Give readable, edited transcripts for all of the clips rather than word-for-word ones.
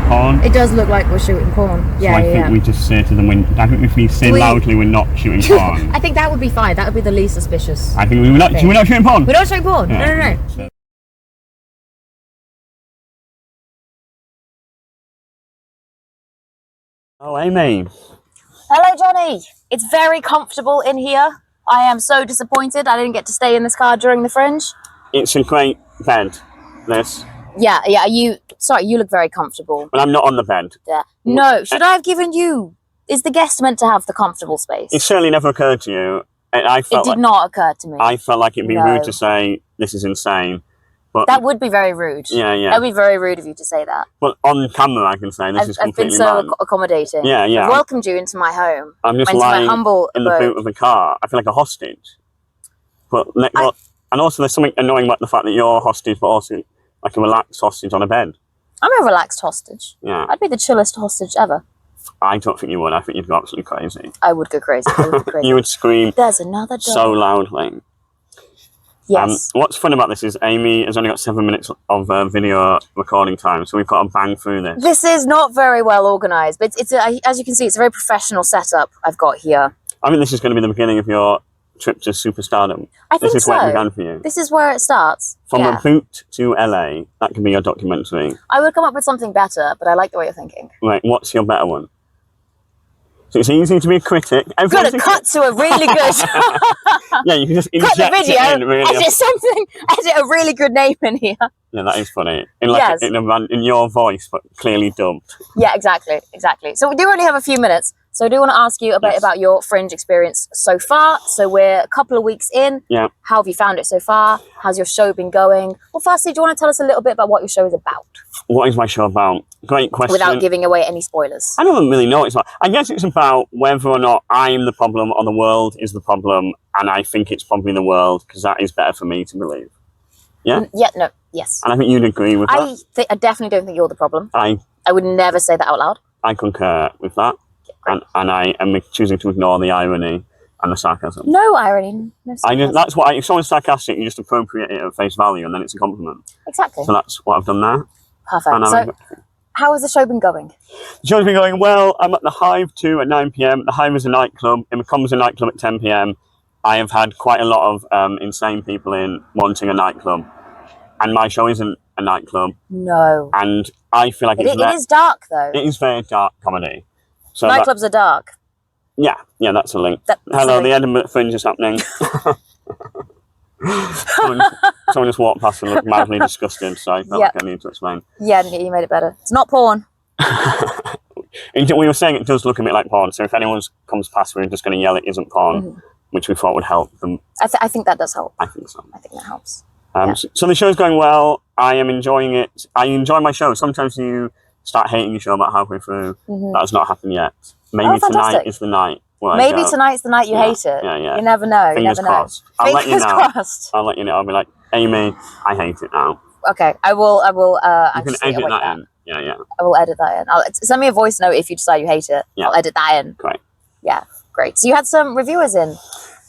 porn. It does look like we're shooting porn. Yeah, so I think we just say to them, I think if we say loudly we're not shooting porn. I think that would be fine. That would be the least suspicious. I think we're not shooting porn. We're not shooting porn. Yeah. No. Oh, Amy. Hello, Johnny. It's very comfortable in here. I am so disappointed I didn't get to stay in this car during the Fringe. It's a great bed, this. Yeah, you look very comfortable. But I'm not on the bed. Yeah. No, should I have given you... Is the guest meant to have the comfortable space? It certainly never occurred to you. It did not occur to me. I felt like it'd be rude to say, this is insane. But that would be very rude. Yeah. That would be very rude of you to say that. But on camera, I can say this is completely I've been so accommodating. Yeah. I've welcomed you into my home. I'm just lying in the boot of the car. I feel like a hostage. But and also there's something annoying about the fact that you're a hostage, but also like a relaxed hostage on a bed. I'm a relaxed hostage. Yeah. I'd be the chillest hostage ever. I don't think you would. I think you'd go absolutely crazy. I would go crazy. You would scream There's another door. So loudly. Yes. What's fun about this is Amy has only got 7 minutes of video recording time, so we've got to bang through this. This is not very well organised, but as you can see, it's a very professional setup I've got here. I think this is going to be the beginning of your trip to superstardom. I think This is where it began for you. This is where it starts. From a boot to LA, that could be your documentary. I would come up with something better, but I like the way you're thinking. Right, what's your better one? So it's easy to be a critic. I've got to cut to a really good... Yeah, you can just inject cut the video, it in, really. edit a really good name in here. Yeah, that is funny. In your voice, but clearly dubbed. Yeah, exactly. So we do only have a few minutes. So I do want to ask you a bit about your Fringe experience so far. So we're a couple of weeks in. Yeah. How have you found it so far? How's your show been going? Well, firstly, do you want to tell us a little bit about what your show is about? What is my show about? Great question. Without giving away any spoilers. I don't really know. I guess it's about whether or not I'm the problem or the world is the problem. And I think it's probably the world because that is better for me to believe. Yeah? Yes. And I think you'd agree with that. I definitely don't think you're the problem. I would never say that out loud. I concur with that. And I am choosing to ignore the irony and the sarcasm. No irony. No sarcasm. That's what if someone's sarcastic, you just appropriate it at face value and then it's a compliment. Exactly. So that's what I've done there. Perfect. So how has the show been going? The show's been going well. I'm at the Hive 2 at 9 p.m. The Hive is a nightclub. It becomes a nightclub at 10 p.m. I have had quite a lot of insane people in wanting a nightclub. And my show isn't a nightclub. No. And I feel like it is dark, though. It is very dark comedy. So nightclubs are dark. Yeah, that's a link. Hello, the Edinburgh Fringe is happening. someone just walked past and looked mildly disgusted, so I felt like I need to explain. Yeah, you made it better. It's not porn. We were saying it does look a bit like porn, so if anyone comes past, we're just going to yell it isn't porn, which we thought would help them. I think that does help. I think so. I think that helps. So the show's going well. I am enjoying it. I enjoy my show. Sometimes you start hating your show about halfway through. That has not happened yet. Maybe tonight is the night. Maybe tonight's the night you hate it. Yeah. You never know. Fingers crossed. I'll let you know. I'll be like, Amy, I hate it now. Okay, I will. You can edit that in. Yeah. I will edit that in. Send me a voice note if you decide you hate it. Yeah. I'll edit that in. Great. Yeah, great. So you had some reviewers in.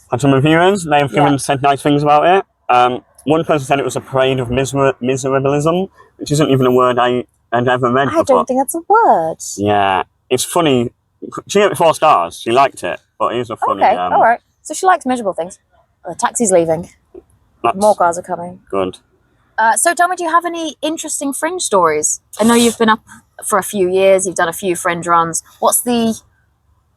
Had some reviewers. They have said nice things about it. One person said it was a parade of miserabilism, which isn't even a word I had ever read before. I don't think that's a word. Yeah, it's funny. She gave it 4 stars. She liked it, but it is a funny... Okay, all right. So she likes miserable things. The taxi's leaving. More cars are coming. Good. So tell me, do you have any interesting Fringe stories? I know you've been up for a few years. You've done a few Fringe runs. What's the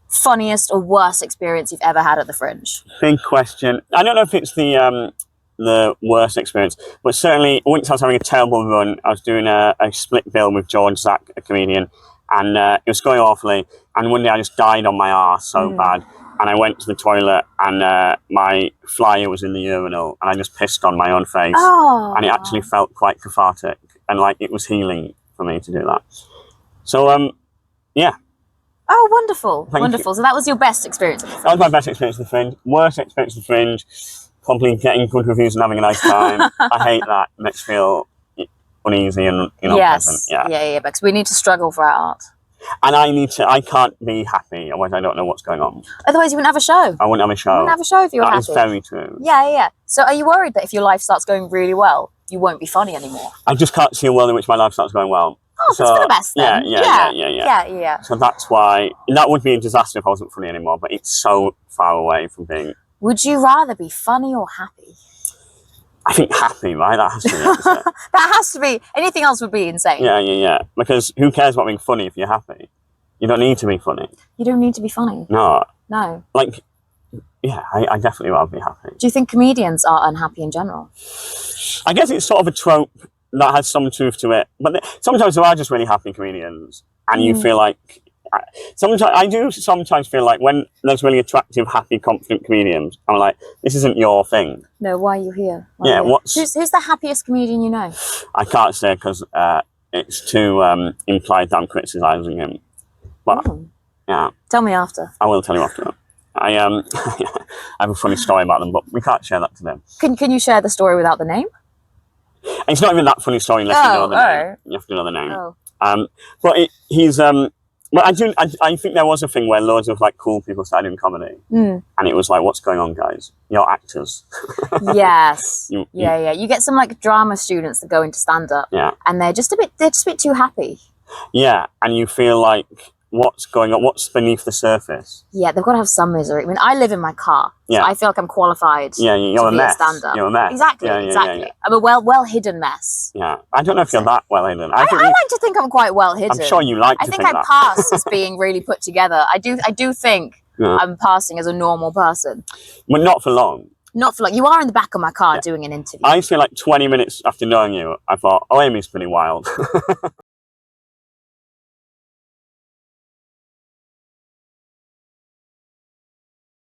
funniest or worst experience you've ever had at the Fringe? Big question. I don't know if it's the worst experience, but certainly once I was having a terrible run. I was doing a split bill with George Zach, a comedian, and it was going awfully. And one day I just died on my arse so bad. And I went to the toilet and my flyer was in the urinal and I just pissed on my own face. Oh. And it actually felt quite cathartic and like it was healing for me to do that. So, yeah. Oh, wonderful. Thank you. So that was your best experience? That was my best experience of the Fringe. Worst experience of the Fringe, probably getting good reviews and having a nice time. I hate that. It makes me feel uneasy and unpleasant. Yeah, because we need to struggle for our art. And I can't be happy, otherwise I don't know what's going on. Otherwise you wouldn't have a show. I wouldn't have a show. You wouldn't have a show if you were happy. That is very true. Yeah. So are you worried that if your life starts going really well, you won't be funny anymore? I just can't see a world in which my life starts going well. Oh, that's for the best then. Yeah. So that's why that would be a disaster if I wasn't funny anymore. But it's so far away from being. Would you rather be funny or happy? I think happy, right? That has to be it, isn't it? That has to be. Anything else would be insane. Yeah. Because who cares about being funny if you're happy? You don't need to be funny. You don't need to be funny. No. No. Like, yeah, I definitely rather be happy. Do you think comedians are unhappy in general? I guess it's sort of a trope that has some truth to it. But sometimes there are just really happy comedians. And you feel like... I do sometimes feel like when there's really attractive, happy, confident comedians, I'm like, this isn't your thing. No, why are you here? Who's the happiest comedian you know? I can't say because it's too implied that I'm criticising him. But yeah, tell me after. I will tell you after. I have a funny story about them, but we can't share that today. Can you share the story without the name? It's not even that funny story unless you know the name. You have to know the name. Oh. But he's But I think there was a thing where loads of like cool people started doing comedy, and it was like, what's going on, guys? You're actors. Yes. You get some like drama students that go into stand up, and they're just a bit too happy. Yeah, and you feel like, what's going on? What's beneath the surface? Yeah, they've got to have some misery. I mean, I live in my car, so I feel like I'm qualified. Yeah, you're a mess. Stand-up. You're a mess. Exactly. I'm a well hidden mess. Yeah, I don't know if you're that well hidden. I like to think I'm quite well hidden. I'm sure you like to think that. I pass as being really put together. I do think I'm passing as a normal person. But not for long. Not for long. You are in the back of my car doing an interview. I feel like 20 minutes after knowing you, I thought, oh, Amy's pretty wild.